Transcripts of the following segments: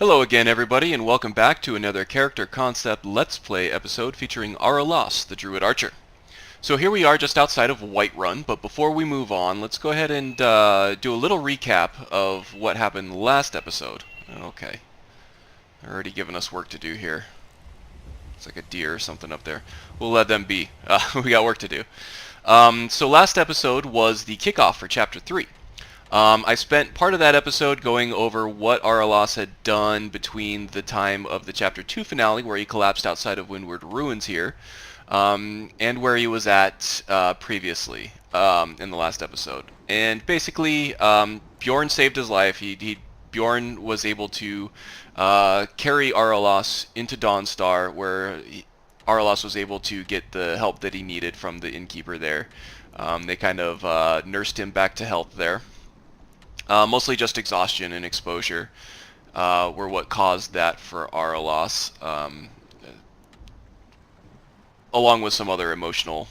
Hello again everybody and welcome back to another character concept Let's Play episode featuring Araelas, the Druid Archer. So here we are just outside of Whiterun, but before we move on, let's go ahead and do a little recap of what happened last episode. Okay. They're already giving us work to do here. It's like a deer or something up there. We'll let them be. We got work to do. So last episode was the kickoff for Chapter 3. I spent part of that episode going over what Araelas had done between the time of the Chapter 2 finale, where he collapsed outside of Windward Ruins here, and where he was at previously in the last episode. And basically, Bjorn saved his life. Bjorn was able to carry Araelas into Dawnstar, where Araelas was able to get the help that he needed from the innkeeper there. They kind of nursed him back to health there. Mostly just exhaustion and exposure were what caused that for Araelas, along with some other emotional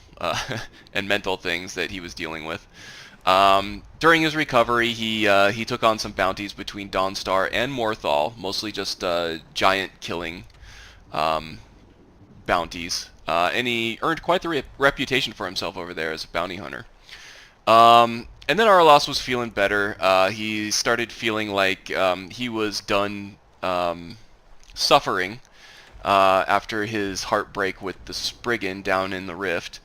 and mental things that he was dealing with. During his recovery, he took on some bounties between Dawnstar and Morthal, mostly just giant killing bounties, and he earned quite the reputation for himself over there as a bounty hunter. And then Araelas was feeling better. He started feeling like he was done suffering after his heartbreak with the Spriggan down in the Rift.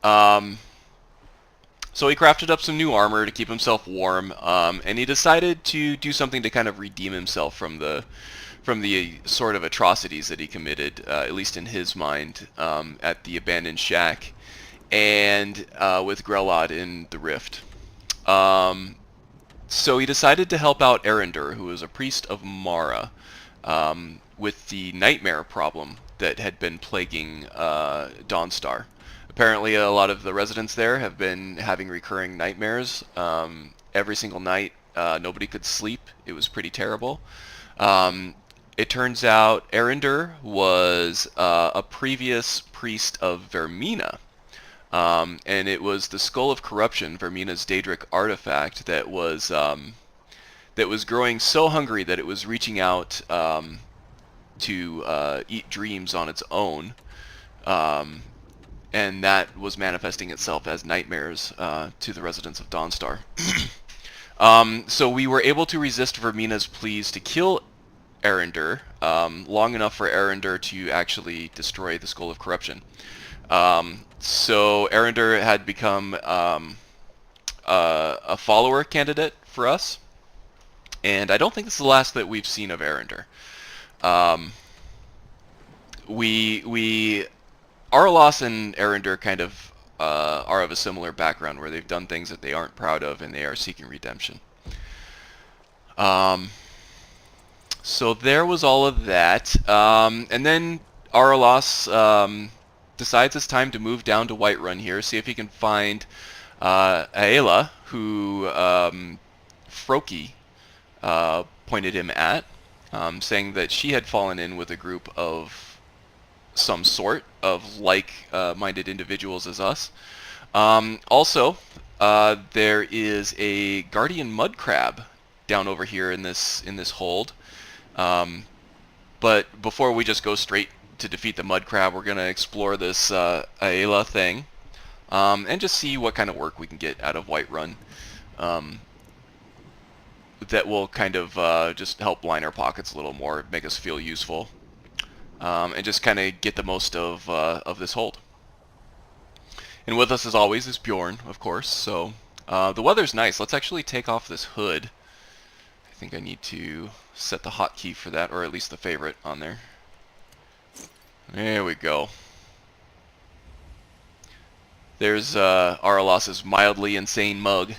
So he crafted up some new armor to keep himself warm, and he decided to do something to kind of redeem himself from the sort of atrocities that he committed, at least in his mind, at the abandoned shack and with Grelod in the Rift. So he decided to help out Erendur, who was a priest of Mara, with the nightmare problem that had been plaguing Dawnstar. Apparently a lot of the residents there have been having recurring nightmares every single night. Nobody could sleep. It was pretty terrible. It turns out Erendur was a previous priest of Vermina. And it was the Skull of Corruption, Vermina's Daedric artifact, that was growing so hungry that it was reaching out to eat dreams on its own, and that was manifesting itself as nightmares to the residents of Dawnstar. So we were able to resist Vermina's pleas to kill Erendur long enough for Erendur to actually destroy the Skull of Corruption. So Erendur had become a follower candidate for us, and I don't think this is the last that we've seen of Erendur. Araelas and Erendur kind of are of a similar background, where they've done things that they aren't proud of, and they are seeking redemption. So there was all of that, and then Araelas decides it's time to move down to Whiterun here, see if he can find Aela, who Froki pointed him at, saying that she had fallen in with a group of some sort of like-minded individuals as us. Also, there is a guardian mud crab down over here in this hold. But before we just go straight to defeat the mud crab, we're going to explore this Aela thing, and just see what kind of work we can get out of Whiterun that will kind of just help line our pockets a little more, make us feel useful, and just kind of get the most of this hold. And with us as always is Bjorn, of course. So the weather's nice. Let's actually take off this hood. I think I need to set the hotkey for that, or at least the favorite on there. There we go. There's Araelas' mildly insane mug.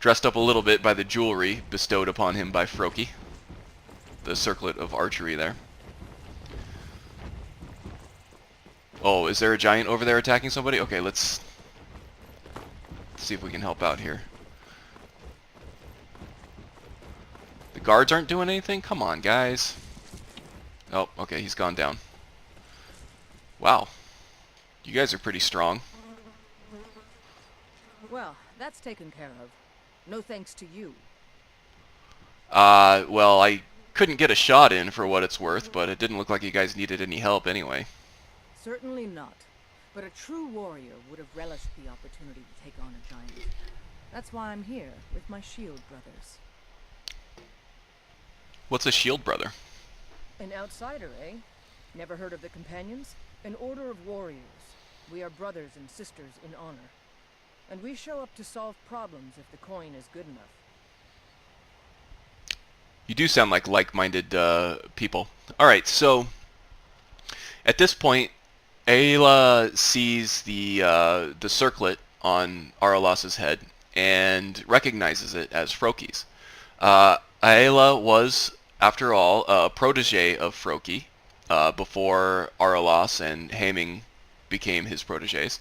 Dressed up a little bit by the jewelry bestowed upon him by Froki. The circlet of archery there. Oh, is there a giant over there attacking somebody? Okay, let's see if we can help out here. The guards aren't doing anything? Come on, guys. Oh, okay, he's gone down. Wow. You guys are pretty strong. Well, that's taken care of. No thanks to you. Well, I couldn't get a shot in for what it's worth, but it didn't look like you guys needed any help anyway. Certainly not. But a true warrior would have relished the opportunity to take on a giant. That's why I'm here, with my shield brothers. What's a shield brother? An outsider, eh? Never heard of the Companions? An order of warriors. We are brothers and sisters in honor. And we show up to solve problems if the coin is good enough. You do sound like like-minded people. Alright, so at this point, Aela sees the circlet on Araelas' head and recognizes it as Froki's. Aela was, after all, a protege of Froki before Araelas and Haming became his proteges.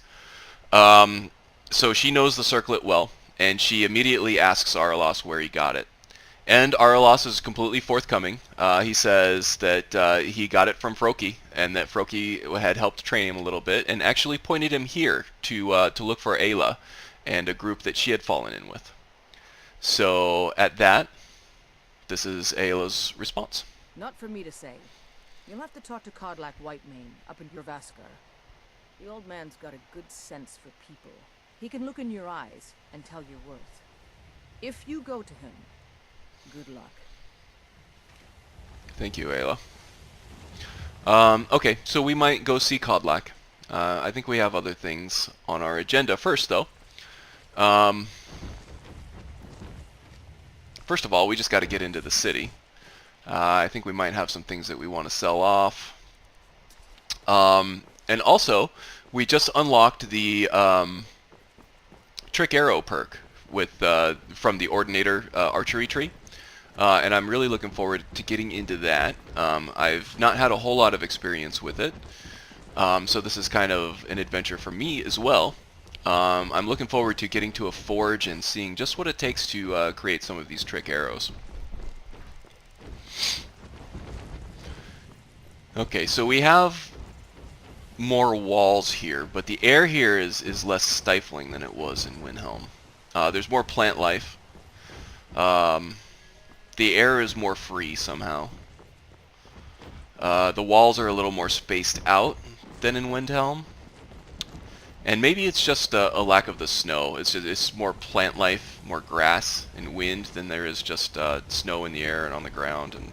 So she knows the circlet well, and she immediately asks Araelas where he got it. And Araelas is completely forthcoming. He says that he got it from Froki, and that Froki had helped train him a little bit, and actually pointed him here to look for Aela and a group that she had fallen in with. So at that, this is Aela's response. Not for me to say. You'll have to talk to Kodlak Whitemane up in Jorvaskar. The old man's got a good sense for people. He can look in your eyes and tell your worth. If you go to him, good luck. Thank you, Aela. Okay, so we might go see Kodlak. I think we have other things on our agenda first, though. First of all, we just got to get into the city. I think we might have some things that we want to sell off. And also, we just unlocked the Trick Arrow perk with from the Ordinator archery tree. And I'm really looking forward to getting into that. I've not had a whole lot of experience with it, so this is kind of an adventure for me as well. I'm looking forward to getting to a forge and seeing just what it takes to create some of these trick arrows. Okay, so we have more walls here, but the air here is less stifling than it was in Windhelm. There's more plant life. The air is more free somehow. The walls are a little more spaced out than in Windhelm. And maybe it's just a lack of the snow. It's more plant life, more grass and wind than there is just snow in the air and on the ground. And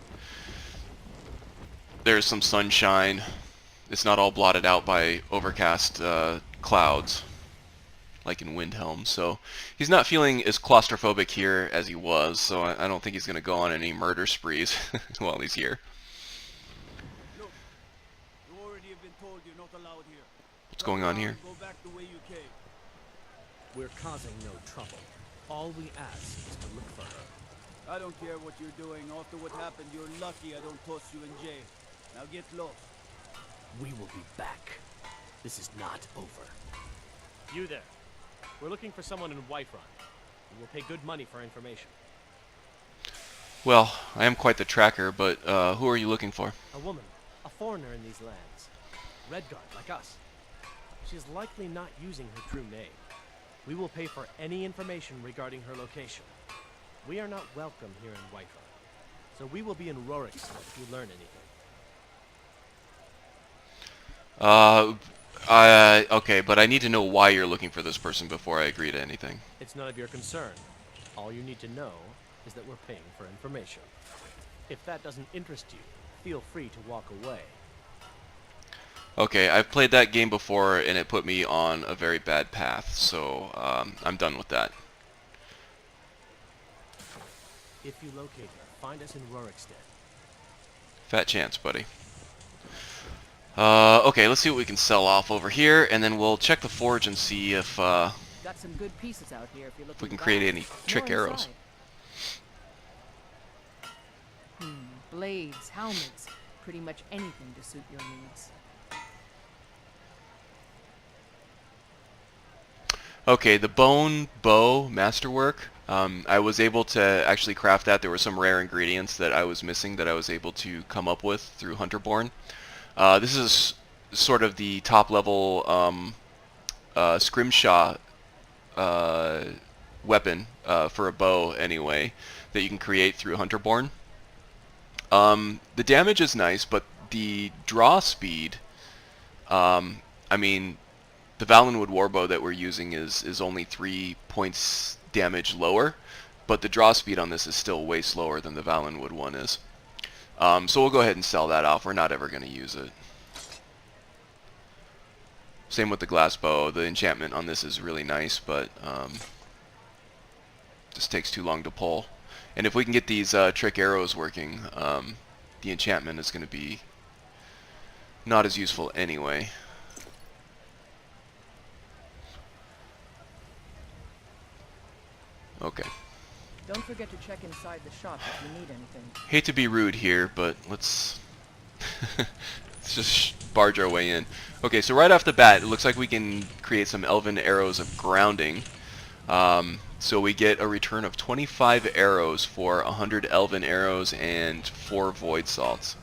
there's some sunshine. It's not all blotted out by overcast clouds like in Windhelm. So he's not feeling as claustrophobic here as he was, so I don't think he's going to go on any murder sprees while he's here. Look, you already have been told you're not allowed here. What's going on here? Go back the way you came. We're causing no trouble. All we ask is to look for her. I don't care what you're doing. After what happened, you're lucky I don't toss you in jail. Now get lost. We will be back. This is not over. You there. We're looking for someone in Whiterun. We will pay good money for information. Well, I am quite the tracker, but who are you looking for? A woman. A foreigner in these lands. Redguard, like us. She is likely not using her true name. We will pay for any information regarding her location. We are not welcome here in Whiterun. So we will be in Rorikstead if you learn anything. Okay, but I need to know why you're looking for this person before I agree to anything. It's none of your concern. All you need to know is that we're paying for information. If that doesn't interest you, feel free to walk away. Okay, I've played that game before and it put me on a very bad path, so I'm done with that. If you locate her, find us in Rorikstead. Fat chance, buddy. Okay, let's see what we can sell off over here, and then we'll check the forge and see if Got some good pieces out here if you're looking. we can create any trick More arrows. inside. Blades, helmets, pretty much anything to suit your needs. Okay, the bone bow masterwork. I was able to actually craft that. There were some rare ingredients that I was missing that I was able to come up with through Hunterborn. This is sort of the top level Scrimshaw weapon for a bow anyway that you can create through Hunterborn. The damage is nice, but the draw speed, I mean, the Valenwood Warbow that we're using is only 3 points damage lower, but the draw speed on this is still way slower than the Valenwood one is. So we'll go ahead and sell that off. We're not ever going to use it. Same with the glass bow. The enchantment on this is really nice, but just takes too long to pull. And if we can get these trick arrows working, the enchantment is going to be not as useful anyway. Okay. Don't forget to check inside the shop if you need anything. Hate to be rude here, but let's let's just barge our way in. Okay, so right off the bat, it looks like we can create some elven arrows of grounding. So we get a return of 25 arrows for 100 elven arrows and 4 void salts.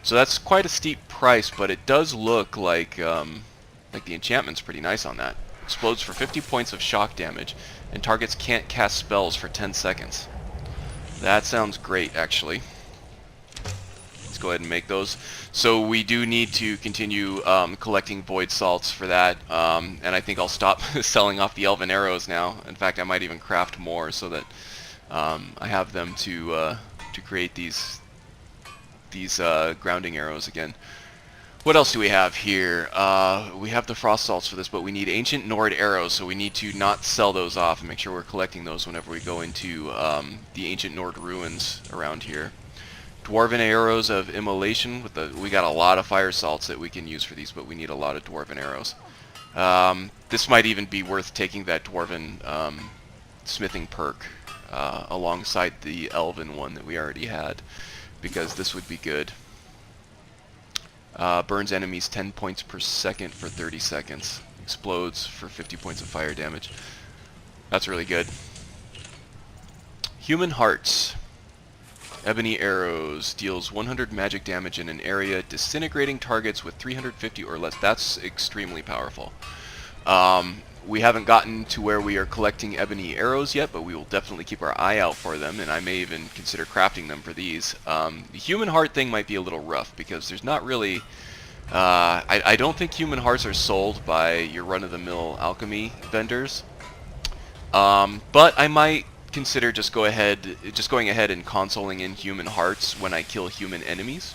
So that's quite a steep price, but it does look like the enchantment's pretty nice on that. Explodes for 50 points of shock damage, and targets can't cast spells for 10 seconds. That sounds great, actually. Let's go ahead and make those. So we do need to continue collecting void salts for that, and I think I'll stop selling off the elven arrows now. In fact, I might even craft more so that I have them to create these grounding arrows again. What else do we have here? We have the frost salts for this, but we need ancient Nord arrows, so we need to not sell those off and make sure we're collecting those whenever we go into the ancient Nord ruins around here. Dwarven arrows of immolation. We got a lot of fire salts that we can use for these, but we need a lot of dwarven arrows. This might even be worth taking that dwarven smithing perk alongside the elven one that we already had, because this would be good. Burns enemies 10 points per second for 30 seconds. Explodes for 50 points of fire damage. That's really good. Human Hearts. Ebony Arrows. Deals 100 magic damage in an area, disintegrating targets with 350 or less. That's extremely powerful. We haven't gotten to where we are collecting ebony arrows yet, but we will definitely keep our eye out for them, and I may even consider crafting them for these. The Human Heart thing might be a little rough, because there's not really... I don't think Human Hearts are sold by your run-of-the-mill alchemy vendors. But I might consider just going ahead and consoling in Human Hearts when I kill human enemies.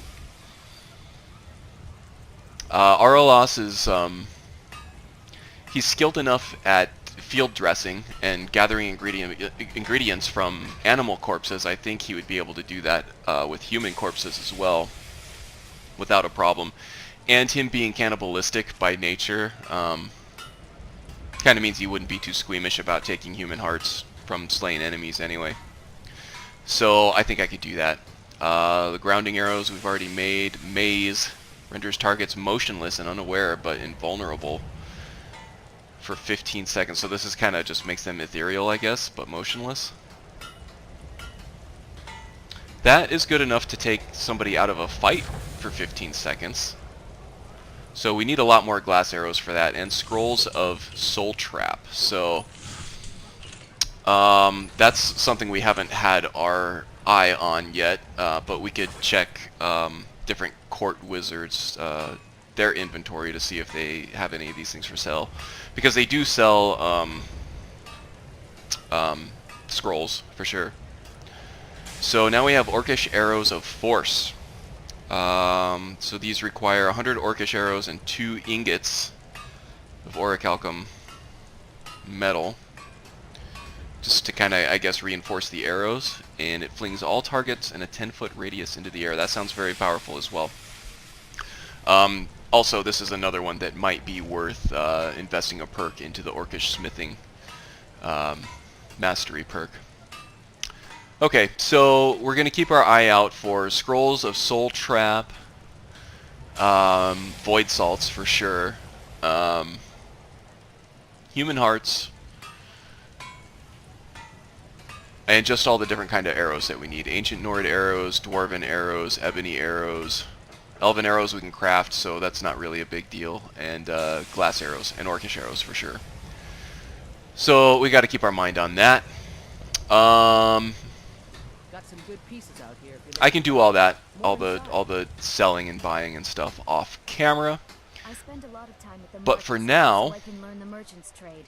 Araelas is... he's skilled enough at field dressing and gathering ingredients from animal corpses. I think he would be able to do that with human corpses as well, without a problem. And him being cannibalistic by nature kind of means he wouldn't be too squeamish about taking human hearts from slain enemies anyway. So I think I could do that. The grounding arrows we've already made. Maze renders targets motionless and unaware, but invulnerable for 15 seconds. So this is kind of just makes them ethereal, I guess, but motionless. That is good enough to take somebody out of a fight for 15 seconds. So we need a lot more glass arrows for that, and scrolls of soul trap. So that's something we haven't had our eye on yet, but we could check different court wizards, their inventory, to see if they have any of these things for sale, because they do sell scrolls for sure. So now we have Orcish Arrows of Force. So these require 100 Orcish arrows and 2 ingots of orichalcum metal, just to kind of, I guess, reinforce the arrows, and it flings all targets in a 10-foot radius into the air. That sounds very powerful as well. Also, this is another one that might be worth investing a perk into, the Orcish Smithing Mastery perk. Okay, so we're going to keep our eye out for Scrolls of Soul Trap, Void Salts for sure, Human Hearts, and just all the different kind of arrows that we need. Ancient Nord arrows, Dwarven arrows, Ebony arrows, Elven arrows we can craft, so that's not really a big deal, and glass arrows and Orcish arrows for sure. So we got to keep our mind on that. Um, Got some good pieces out here. If you I can do all that, all More the selling and buying and stuff off camera. I spend a lot of time at the But for markets now- so I can learn the merchant's trade.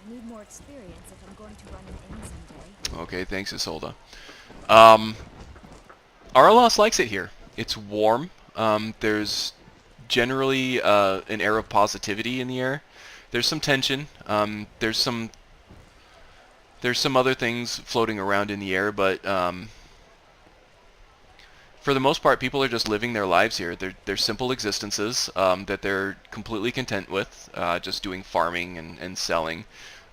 I need more experience if I'm going to run an inn someday. Okay, thanks, Isolda. Araelas likes it here. It's warm. There's generally an air of positivity in the air. There's some tension. There's some other things floating around in the air, but for the most part, people are just living their lives here. They're simple existences that they're completely content with, just doing farming and selling.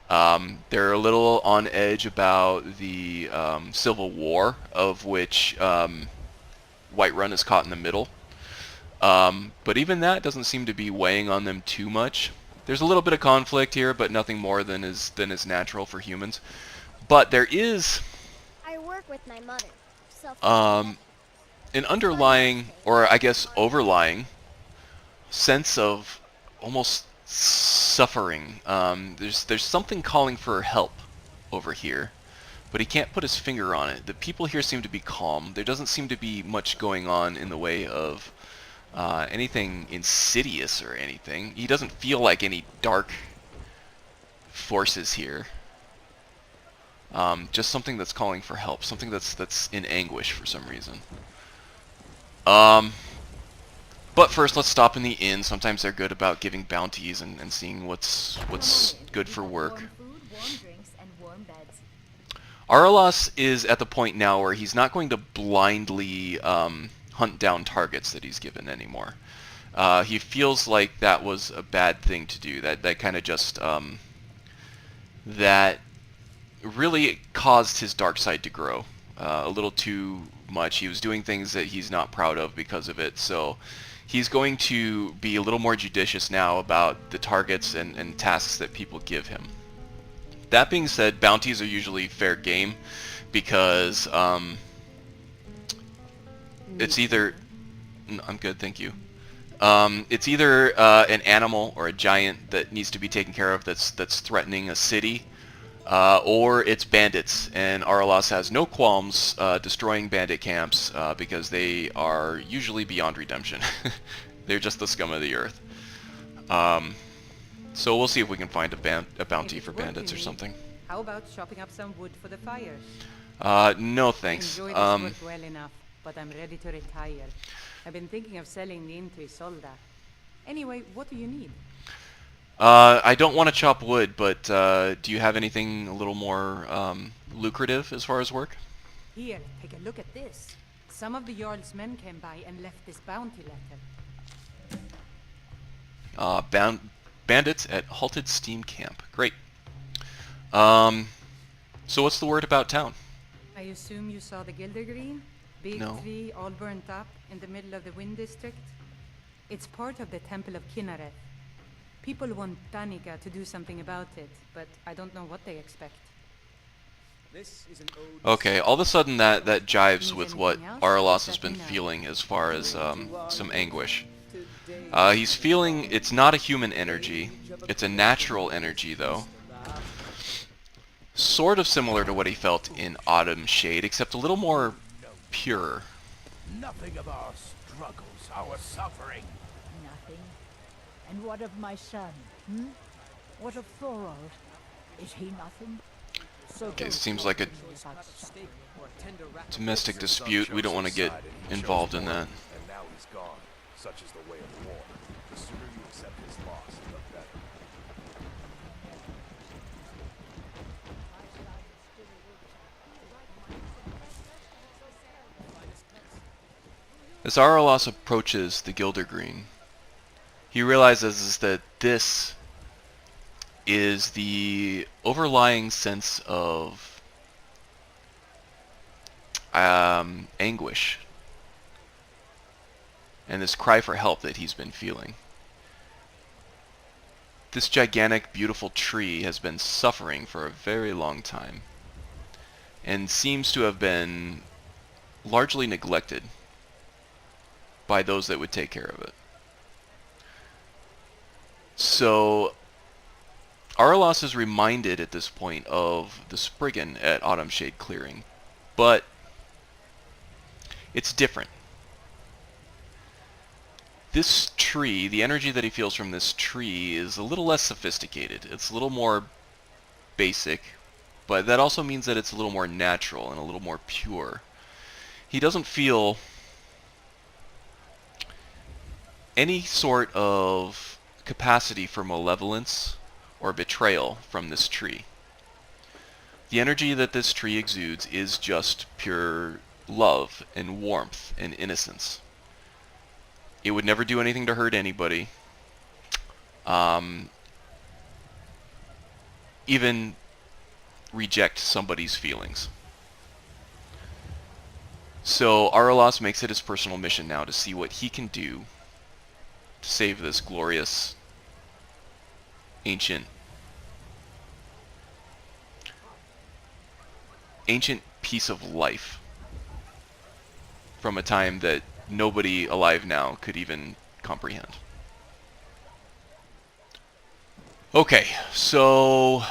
They're a little on edge about the Civil War, of which Whiterun is caught in the middle. But even that doesn't seem to be weighing on them too much. There's a little bit of conflict here, but nothing more than is natural for humans. But there is I work with my mother. an underlying, or I guess overlying, sense of almost suffering. There's something calling for help over here, but he can't put his finger on it. The people here seem to be calm. There doesn't seem to be much going on in the way of anything insidious or anything. He doesn't feel like any dark forces here. Just something that's calling for help, something that's in anguish for some reason. But first, let's stop in the inn. Sometimes they're good about giving bounties and seeing what's good for work. Warm food, warm drinks, and warm beds. Araelas is at the point now where he's not going to blindly hunt down targets that he's given anymore. He feels like that was a bad thing to do. That kind of just that really caused his dark side to grow a little too much. He was doing things that he's not proud of because of it. So he's going to be a little more judicious now about the targets and tasks that people give him. That being said, bounties are usually fair game because it's either... I'm good, thank you. It's either an animal or a giant that needs to be taken care of that's threatening a city, or it's bandits, and Araelas has no qualms destroying bandit camps because they are usually beyond redemption. They're just the scum of the earth. So we'll see if we can find a bounty for bandits or something. How about chopping up some wood for the fires? No thanks. Enjoy this work well enough, but I'm ready to retire. I've been thinking of selling the inn to Isolda. Anyway, what do you need? I don't want to chop wood, but do you have anything a little more lucrative as far as work? Here, take a look at this. Some of the Jarl's men came by and left this bounty letter. Bandits at Halted Steam Camp. Great. So what's the word about town? I assume you saw the Gilder Green? Big No. tree all burnt up in the middle of the Wind District? It's part of the Temple of Kinnareth. People want Danica to do something about it, but I don't know what they expect. This is an ode Okay, all of a sudden that jives Need with what anything else? Araelas has Let me been know. feeling as far as some anguish. today. He's feeling it's not a human energy. It's a natural energy, though. Sort of similar to what he felt in Autumn Shade, except a little more pure. Nothing of our struggles, our suffering. Nothing. And what of my son? What of Thorold? Is he nothing? So Okay, don't seems talk like a to me about suffering. domestic dispute. We don't want to get involved in that. And now he's gone. Such is the way of war. The sooner you accept his loss, the better. As Araelas approaches the Gilder Green, he realizes that this is the overlying sense of anguish and this cry for help that he's been feeling. This gigantic, beautiful tree has been suffering for a very long time and seems to have been largely neglected by those that would take care of it. So Araelas is reminded at this point of the Spriggan at Autumnshade Clearing, but it's different. This tree, the energy that he feels from this tree is a little less sophisticated. It's a little more basic, but that also means that it's a little more natural and a little more pure. He doesn't feel any sort of capacity for malevolence or betrayal from this tree. The energy that this tree exudes is just pure love and warmth and innocence. It would never do anything to hurt anybody. Even reject somebody's feelings. So Araelas makes it his personal mission now to see what he can do to save this glorious ancient piece of life from a time that nobody alive now could even comprehend. Okay, so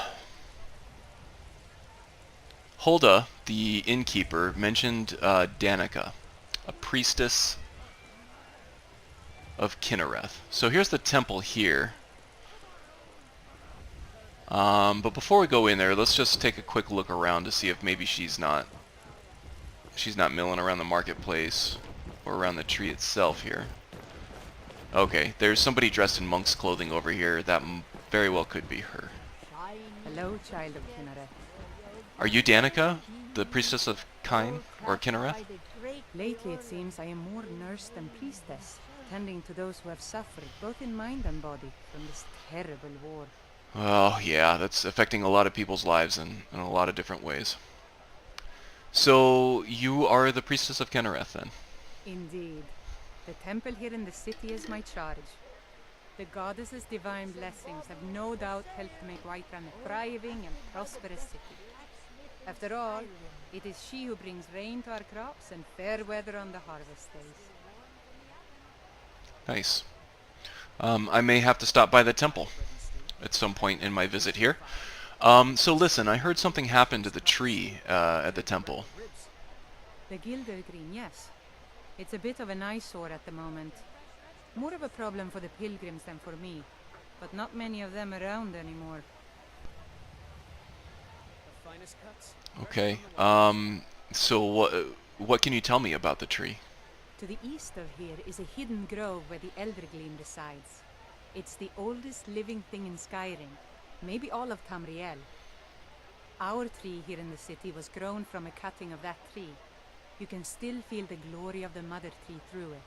Hulda, the innkeeper, mentioned Danica, a priestess of Kinnereth. So here's the temple here. But before we go in there, let's just take a quick look around to see if maybe she's not milling around the marketplace or around the tree itself here. Okay, there's somebody dressed in monk's clothing over here. That very well could be her. Hello, child of Kinnereth. Are you Danica, the priestess of Kine, or Kinnereth? Lately it seems I am more nurse than priestess, tending to those who have suffered, both in mind and body, from this terrible war. Oh, yeah, that's affecting a lot of people's lives in a lot of different ways. So, you are the priestess of Kinnereth, then? Indeed. The temple here in the city is my charge. The goddess's divine blessings have no doubt helped make Whiterun a thriving and prosperous city. After all, it is she who brings rain to our crops and fair weather on the harvest days. Nice. I may have to stop by the temple at some point in my visit here. So listen, I heard something happened to the tree at the temple. The Gilder Green, yes. It's a bit of an eyesore at the moment. More of a problem for the pilgrims than for me, but not many of them around anymore. Okay. So what can you tell me about the tree? To the east of here is a hidden grove where the Eldergleam resides. It's the oldest living thing in Skyrim, maybe all of Tamriel. Our tree here in the city was grown from a cutting of that tree. You can still feel the glory of the mother tree through it.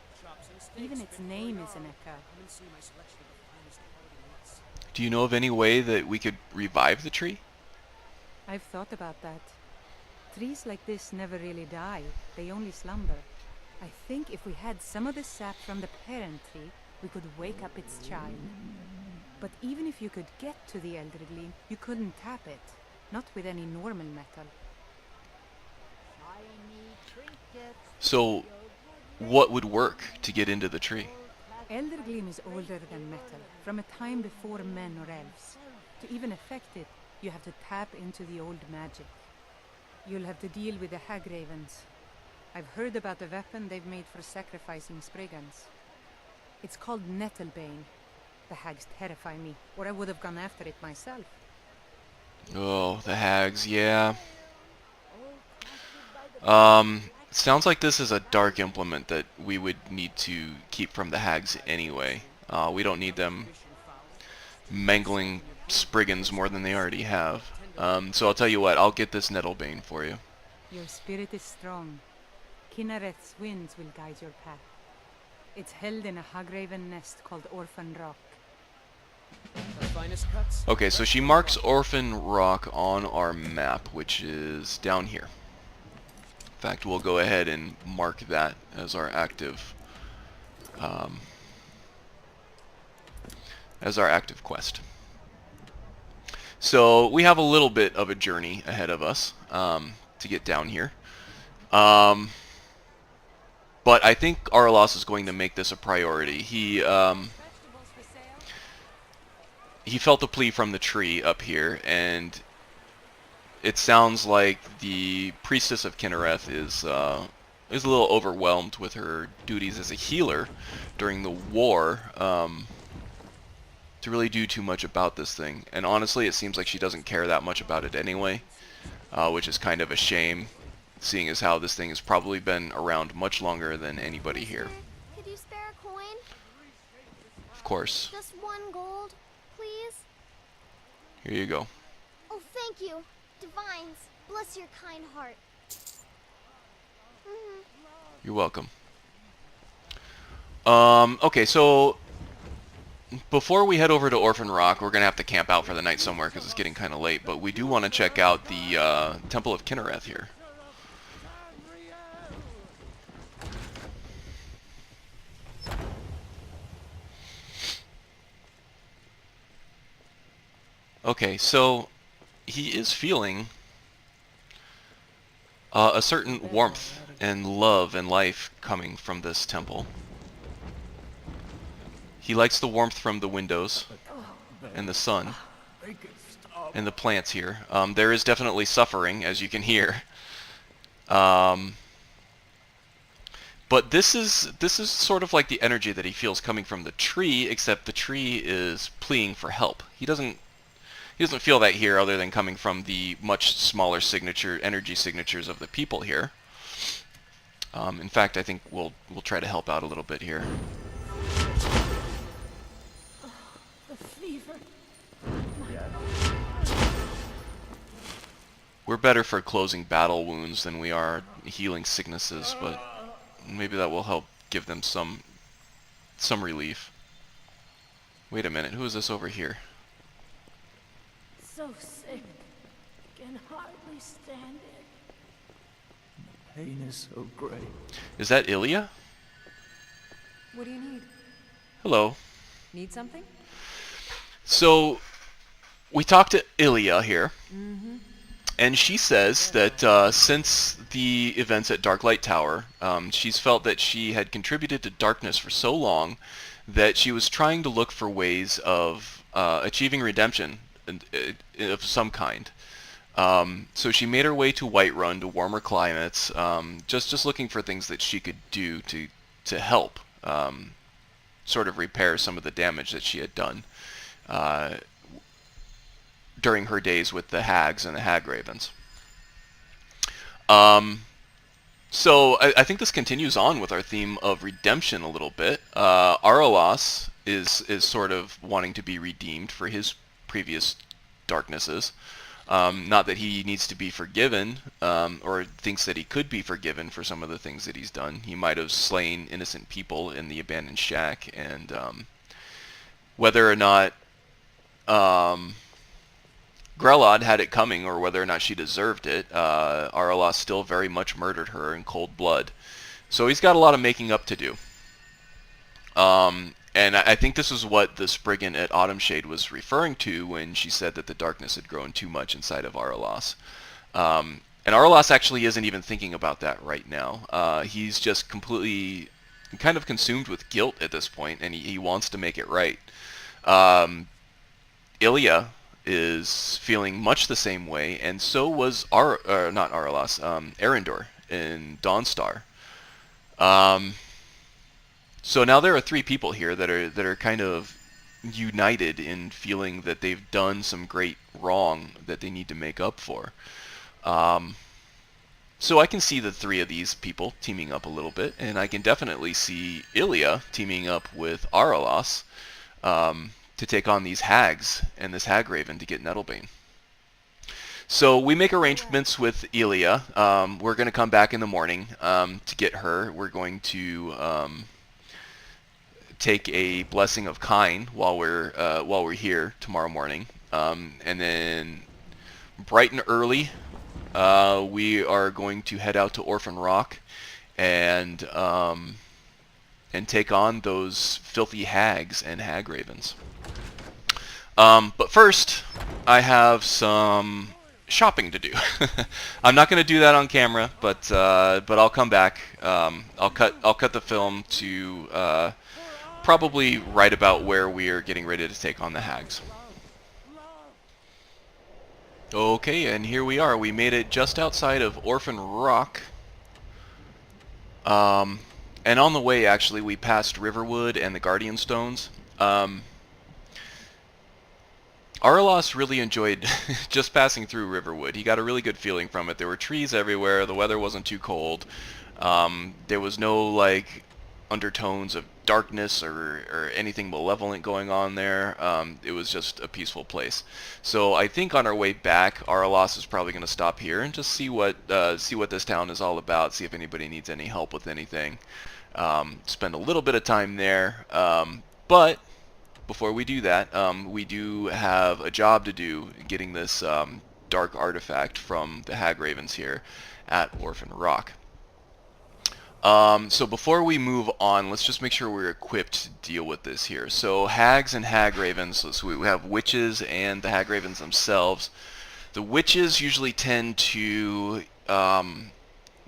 Even its name is an echo. Do you know of any way that we could revive the tree? I've thought about that. Trees like this never really die, they only slumber. I think if we had some of the sap from the parent tree, we could wake up its child. But even if you could get to the Eldergleam, you couldn't tap it. Not with any normal metal. So, what would work to get into the tree? Eldergleam is older than metal, from a time before men or elves. To even affect it, you have to tap into the old magic. You'll have to deal with the hag ravens. I've heard about the weapon they've made for sacrificing Spriggans. It's called Nettlebane. The hags terrify me, or I would have gone after it myself. Oh, the hags, yeah. Sounds like this is a dark implement that we would need to keep from the hags anyway. We don't need them mangling Spriggans more than they already have. So I'll tell you what, I'll get this Nettlebane for you. Your spirit is strong. Kinnereth's winds will guide your path. It's held in a Hagraven nest called Orphan Rock. Okay, so she marks Orphan Rock on our map, which is down here. In fact, we'll go ahead and mark that as our active quest. So we have a little bit of a journey ahead of us to get down here. But I think Araelas is going to make this a priority. he felt the plea from the tree up here, and it sounds like the priestess of Kinnereth is a little overwhelmed with her duties as a healer during the war, to really do too much about this thing. And honestly, it seems like she doesn't care that much about it anyway, which is kind of a shame, seeing as how this thing has probably been around much longer than anybody here. Could you spare a coin? Of course. Just 1 gold, please? Here you go. Oh, thank you. Divines, bless your kind heart. You're welcome. Okay, so before we head over to Orphan Rock, we're going to have to camp out for the night somewhere because it's getting kind of late, but we do want to check out the Temple of Kinnereth here. Okay, so he is feeling a certain warmth and love and life coming from this temple. He likes the warmth from the windows and the sun and the plants here. There is definitely suffering, as you can hear. But this is sort of like the energy that he feels coming from the tree, except the tree is pleading for help. He doesn't feel that here, other than coming from the much smaller energy signatures of the people here. In fact, I think we'll try to help out a little bit here. The fever. We're better for closing battle wounds than we are healing sicknesses, but maybe that will help give them some relief. Wait a minute, who is this over here? So sick. Can hardly stand it. Pain is so great. Is that Ilya? What do you need? Hello. Need something? So, we talked to Ilya here, and she says that since the events at Darklight Tower, she's felt that she had contributed to darkness for so long that she was trying to look for ways of achieving redemption of some kind. So she made her way to Whiterun, to warmer climates, just looking for things that she could do to help sort of repair some of the damage that she had done during her days with the hags and the hag ravens. So I think this continues on with our theme of redemption a little bit. Araelas is sort of wanting to be redeemed for his previous darknesses. Not that he needs to be forgiven, or thinks that he could be forgiven for some of the things that he's done. He might have slain innocent people in the abandoned shack, and whether or not Grelod had it coming, or whether or not she deserved it, Araelas still very much murdered her in cold blood. So he's got a lot of making up to do. And I think this is what the Spriggan at Autumnshade was referring to when she said that the darkness had grown too much inside of Araelas. And Araelas actually isn't even thinking about that right now. He's just completely kind of consumed with guilt at this point, and he wants to make it right. Ilya is feeling much the same way, and so was Arendor in Dawnstar. So now there are 3 people here that are kind of united in feeling that they've done some great wrong that they need to make up for. So I can see the 3 of these people teaming up a little bit, and I can definitely see Ilya teaming up with Araelas to take on these hags and this hag raven to get Nettlebane. So we make arrangements with Ilya. We're going to come back in the morning to get her. We're going to take a blessing of Kine while we're here tomorrow morning, and then bright and early we are going to head out to Orphan Rock and take on those filthy hags and hag ravens. But first, I have some shopping to do. I'm not going to do that on camera, but I'll come back. I'll cut the film to probably right about where we are getting ready to take on the hags. Okay, and here we are. We made it just outside of Orphan Rock. And on the way, actually, we passed Riverwood and the Guardian Stones. Araelas really enjoyed just passing through Riverwood. He got a really good feeling from it. There were trees everywhere. The weather wasn't too cold. There was no, like, undertones of darkness or anything malevolent going on there. It was just a peaceful place. So I think on our way back, Araelas is probably going to stop here and just see what this town is all about, see if anybody needs any help with anything. Spend a little bit of time there. But before we do that, we do have a job to do getting this dark artifact from the Hag Ravens here at Orphan Rock. So before we move on, let's just make sure we're equipped to deal with this here. So hags and hag ravens, so we have witches and the hag ravens themselves. The witches usually tend to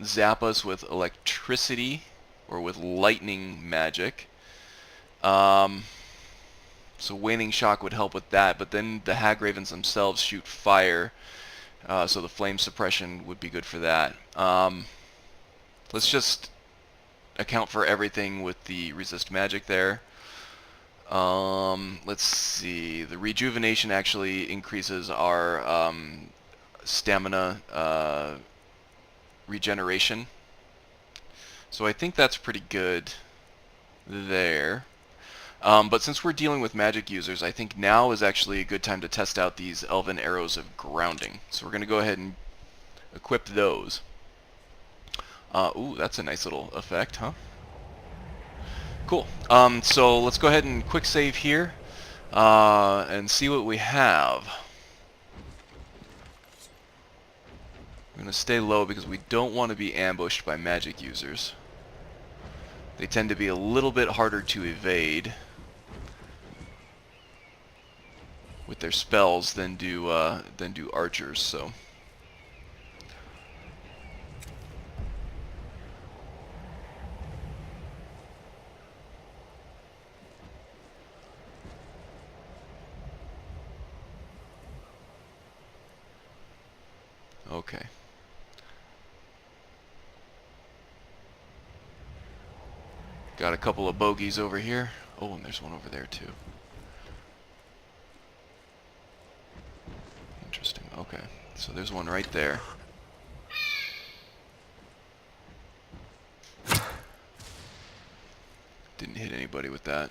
zap us with electricity or with lightning magic. So waning shock would help with that, but then the hag ravens themselves shoot fire, so the flame suppression would be good for that. Let's just account for everything with the resist magic there. Let's see. The rejuvenation actually increases our stamina regeneration. So I think that's pretty good there. But since we're dealing with magic users, I think now is actually a good time to test out these elven arrows of grounding. So we're going to go ahead and equip those. Ooh, that's a nice little effect, huh? Cool. So let's go ahead and quick save here and see what we have. I'm going to stay low because we don't want to be ambushed by magic users. They tend to be a little bit harder to evade with their spells than do archers. So. Okay. Got a couple of bogeys over here. Oh, and there's one over there too. Interesting. Okay. So there's one right there. Didn't hit anybody with that.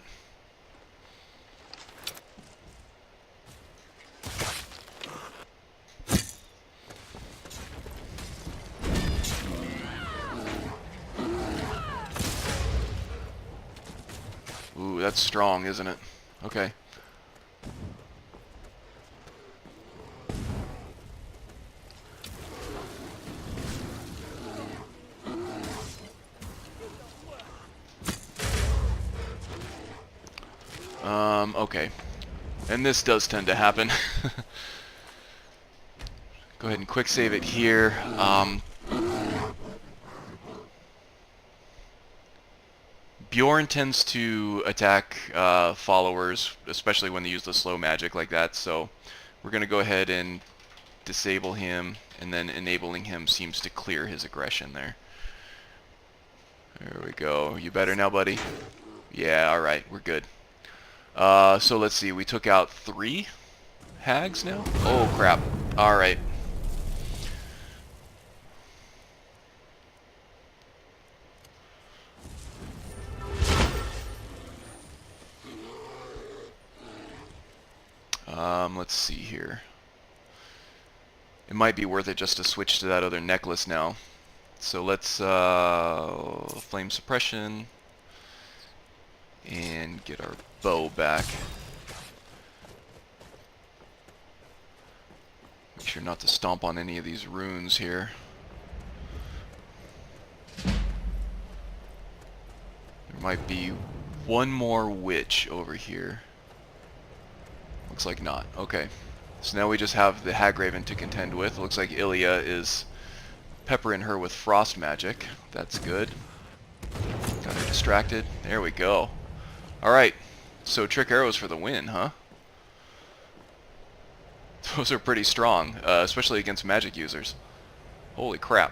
Ooh, that's strong, isn't it? Okay. Okay. And this does tend to happen. Go ahead and quick save it here. Bjorn tends to attack followers, especially when they use the slow magic like that, so we're going to go ahead and disable him, and then enabling him seems to clear his aggression there. There we go. You better now, buddy? Yeah, alright, we're good. So let's see, we took out 3 hags now? Oh crap. Alright. Let's see here. It might be worth it just to switch to that other necklace now. So let's flame suppression and get our bow back. Make sure not to stomp on any of these runes here. There might be one more witch over here. Looks like not. Okay. So now we just have the Hagraven to contend with. Looks like Ilya is peppering her with frost magic. That's good. Got her distracted. There we go. Alright. So trick arrows for the win, huh? Those are pretty strong, especially against magic users. Holy crap.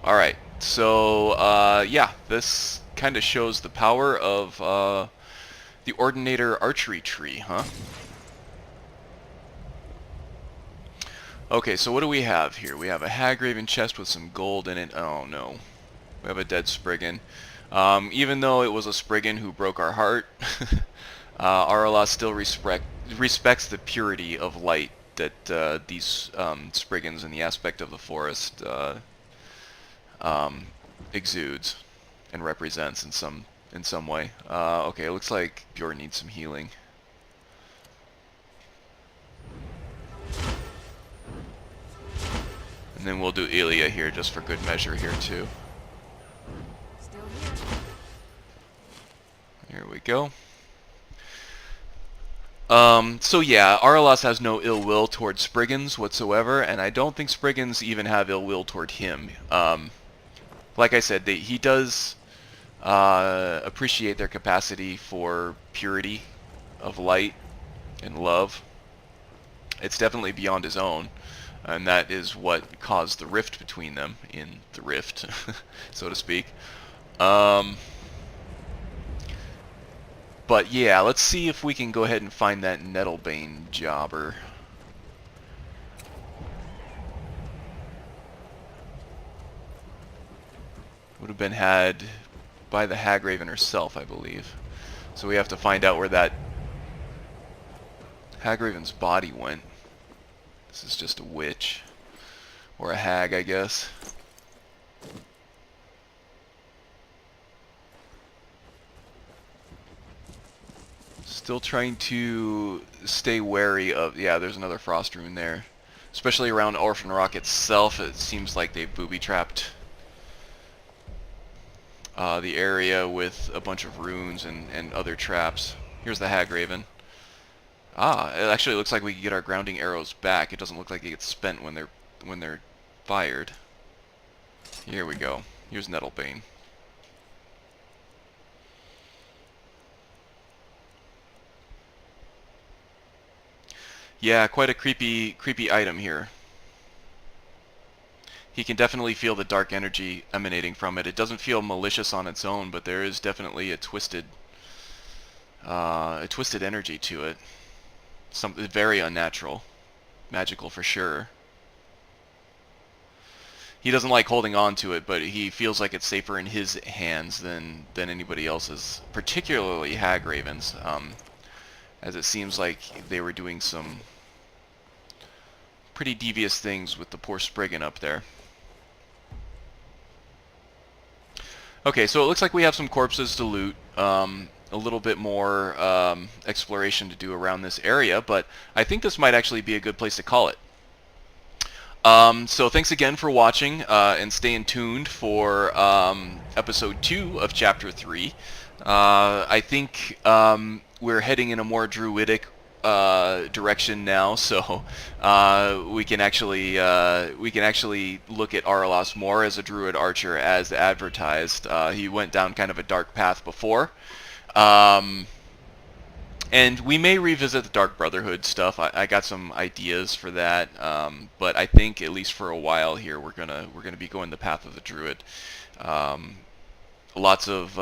Alright, so yeah, this kind of shows the power of the Ordinator Archery Tree, huh? Okay, so what do we have here? We have a Hagraven chest with some gold in it. Oh no. We have a dead Spriggan. Even though it was a Spriggan who broke our heart, Araelas still respects the purity of light that these Spriggans in the aspect of the forest exudes and represents in some way. Okay, it looks like Bjorn needs some healing. And then we'll do Aela here just for good measure here too. Still here. Here we go. So yeah, Araelas has no ill will towards Spriggans whatsoever, and I don't think Spriggans even have ill will toward him. Like I said, he does appreciate their capacity for purity of light and love. It's definitely beyond his own, and that is what caused the rift between them in the rift, so to speak. But yeah, let's see if we can go ahead and find that Nettlebane jobber. Would have been had by the Hagraven herself, I believe. So we have to find out where that Hagraven's body went. This is just a witch. Or a hag, I guess. Still trying to stay wary of... Yeah, there's another frost rune there. Especially around Orphan Rock itself, it seems like they've booby-trapped the area with a bunch of runes and other traps. Here's the Hagraven. Ah, it actually looks like we can get our grounding arrows back. It doesn't look like it gets spent when they're fired. Here we go. Here's Nettlebane. Yeah, quite a creepy item here. He can definitely feel the dark energy emanating from it. It doesn't feel malicious on its own, but there is definitely a twisted energy to it. Something very unnatural, magical for sure. He doesn't like holding on to it, but he feels like it's safer in his hands than anybody else's, particularly Hagraven's, as it seems like they were doing some pretty devious things with the poor Spriggan up there. Okay, so it looks like we have some corpses to loot, a little bit more exploration to do around this area, but I think this might actually be a good place to call it. So thanks again for watching, and staying tuned for episode 2 of chapter 3. I think we're heading in a more druidic direction now, so we can actually look at Araelas more as a druid archer as advertised. He went down kind of a dark path before. And we may revisit the Dark Brotherhood stuff. I got some ideas for that, but I think at least for a while here we're gonna be going the path of the Druid. Lots of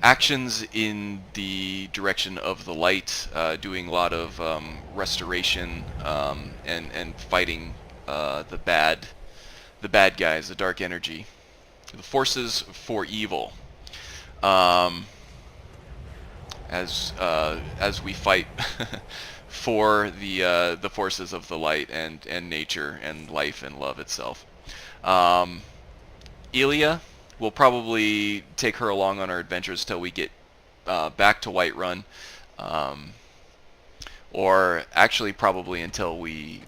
actions in the direction of the light, doing a lot of restoration and fighting the bad guys, the dark energy, the forces for evil. As we fight for the forces of the light and nature and life and love itself. Aela, we'll probably take her along on our adventures till we get back to Whiterun, or actually probably until we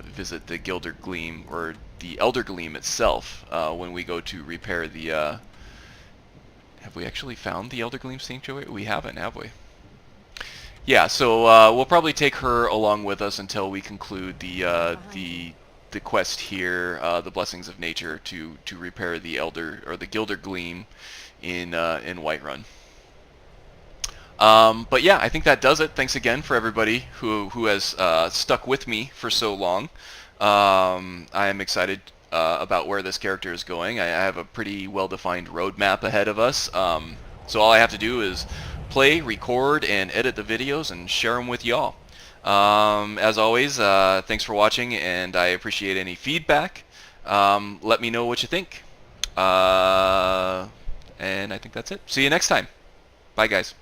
visit the Gilder Gleam or the Elder Gleam itself, when we go to repair the. Have we actually found the Elder Gleam Sanctuary? We haven't, have we? Yeah, so we'll probably take her along with us until we conclude the quest here, the Blessings of Nature, to repair the Gilder Gleam in Whiterun. But yeah, I think that does it. Thanks again for everybody who has stuck with me for so long. I am excited about where this character is going. I have a pretty well-defined roadmap ahead of us. So all I have to do is play, record, and edit the videos and share them with y'all. As always, thanks for watching, and I appreciate any feedback. Let me know what you think. And I think that's it. See you next time. Bye, guys.